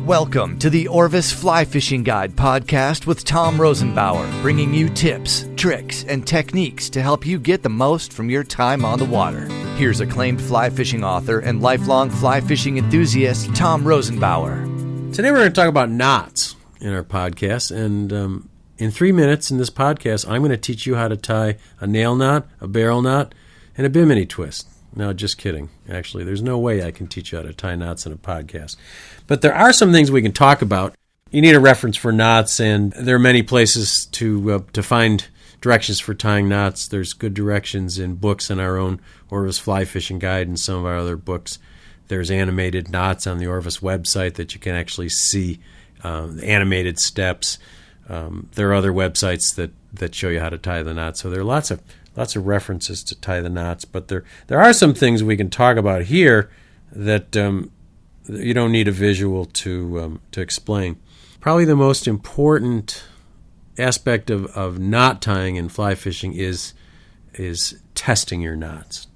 Welcome to the Orvis Fly Fishing Guide podcast with Tom Rosenbauer, bringing you tips, tricks, and techniques to help you get the most from your time on the water. Here's acclaimed fly fishing author and lifelong fly fishing enthusiast, Tom Rosenbauer. Today we're going to talk about knots in our podcast, and in 3 minutes in this podcast, I'm going to teach you how to tie a nail knot, a barrel knot, and a bimini twist. No, just kidding. Actually, there's no way I can teach you how to tie knots in a podcast. But there are some things we can talk about. You need a reference for knots, and there are many places to find directions for tying knots. There's good directions in books in our own Orvis Fly Fishing Guide and some of our other books. There's animated knots on the Orvis website that you can actually see, the animated steps. There are other websites that show you how to tie the knots. So there are lots of references to tie the knots, but there are some things we can talk about here that you don't need a visual to explain. Probably the most important aspect of knot tying in fly fishing is testing your knots.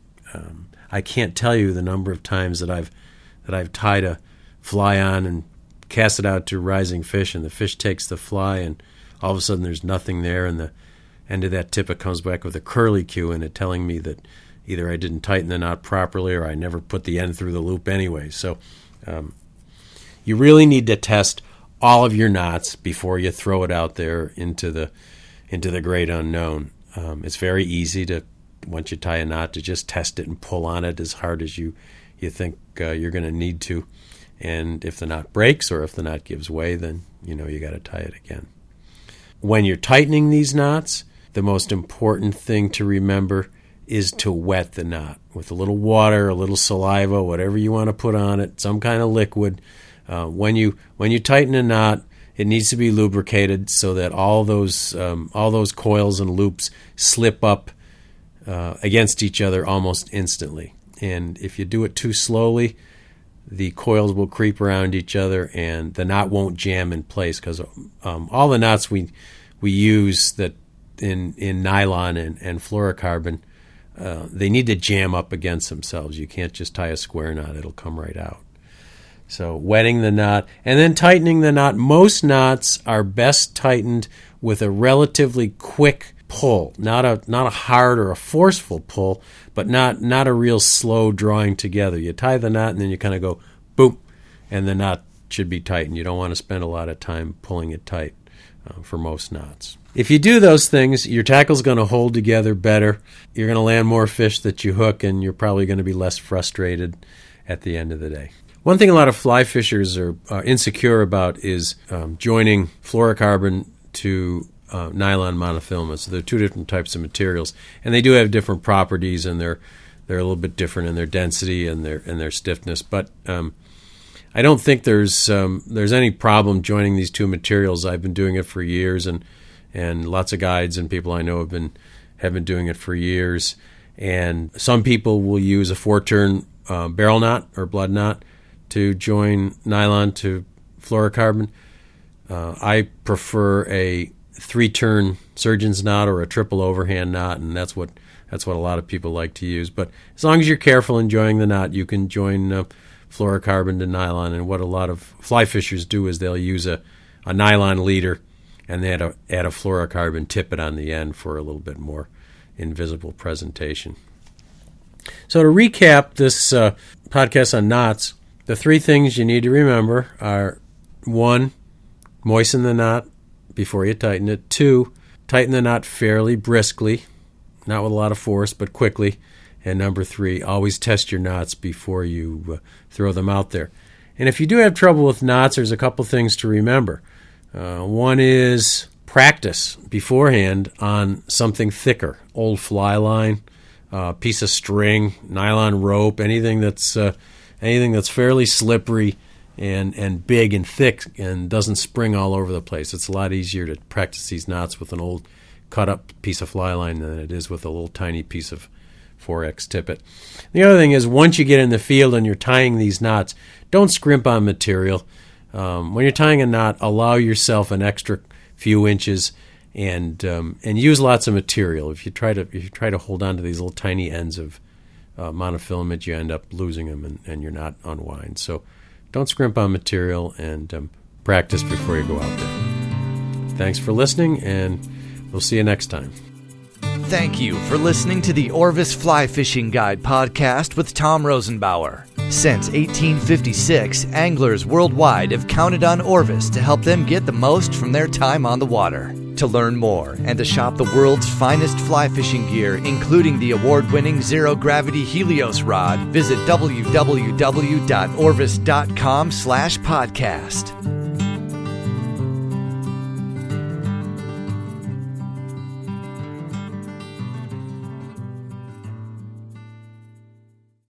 I can't tell you the number of times that I've tied a fly on and cast it out to rising fish, and the fish takes the fly, and all of a sudden there's nothing there, and the end of that tippet comes back with a curlicue in it telling me that either I didn't tighten the knot properly or I never put the end through the loop anyway. So you really need to test all of your knots before you throw it out there into the great unknown. It's very easy to, once you tie a knot, to just test it and pull on it as hard as you think you're going to need to. And if the knot breaks or if the knot gives way, then you know you got to tie it again. When you're tightening these knots, the most important thing to remember is to wet the knot with a little water, a little saliva, whatever you want to put on it, some kind of liquid. When you tighten a knot, it needs to be lubricated so that all those coils and loops slip up against each other almost instantly. And if you do it too slowly, the coils will creep around each other and the knot won't jam in place, because all the knots we use that in nylon and fluorocarbon, they need to jam up against themselves. You can't just tie a square knot. It'll come right out. So wetting the knot and then tightening the knot. Most knots are best tightened with a relatively quick pull, not a hard or a forceful pull, but not a real slow drawing together. You tie the knot and then you kind of go boom, and the knot should be tightened. You don't want to spend a lot of time pulling it tight for most knots. If you do those things, your tackle's going to hold together better. You're going to land more fish that you hook, and you're probably going to be less frustrated at the end of the day. One thing a lot of fly fishers are insecure about is joining fluorocarbon to nylon monofilament. So they're two different types of materials, and they do have different properties, and they're a little bit different in their density and their stiffness. But I don't think there's any problem joining these two materials. I've been doing it for years, and lots of guides and people I know have been doing it for years. And some people will use a 4-turn barrel knot or blood knot to join nylon to fluorocarbon. I prefer a 3-turn surgeon's knot or a triple overhand knot, and that's what a lot of people like to use. But as long as you're careful in joining the knot, you can join fluorocarbon to nylon. And what a lot of fly fishers do is they'll use a nylon leader and they add a fluorocarbon tippet on the end for a little bit more invisible presentation. So to recap this podcast on knots, the 3 things you need to remember are: 1, moisten the knot before you tighten it. 2, tighten the knot fairly briskly, not with a lot of force, but quickly. And number 3, always test your knots before you throw them out there. And if you do have trouble with knots, there's a couple things to remember. One is practice beforehand on something thicker, old fly line, piece of string, nylon rope, anything that's fairly slippery and big and thick and doesn't spring all over the place. It's a lot easier to practice these knots with an old cut-up piece of fly line than it is with a little tiny piece of 4X tippet. The other thing is, once you get in the field and you're tying these knots, don't scrimp on material. When you're tying a knot, allow yourself an extra few inches and use lots of material. If you try to hold on to these little tiny ends of monofilament, you end up losing them and your knot unwinds. So don't scrimp on material, and practice before you go out there. Thanks for listening, and we'll see you next time. Thank you for listening to the Orvis Fly Fishing Guide podcast with Tom Rosenbauer. Since 1856, anglers worldwide have counted on Orvis to help them get the most from their time on the water. To learn more and to shop the world's finest fly fishing gear, including the award-winning zero-gravity Helios rod, visit www.orvis.com/podcast.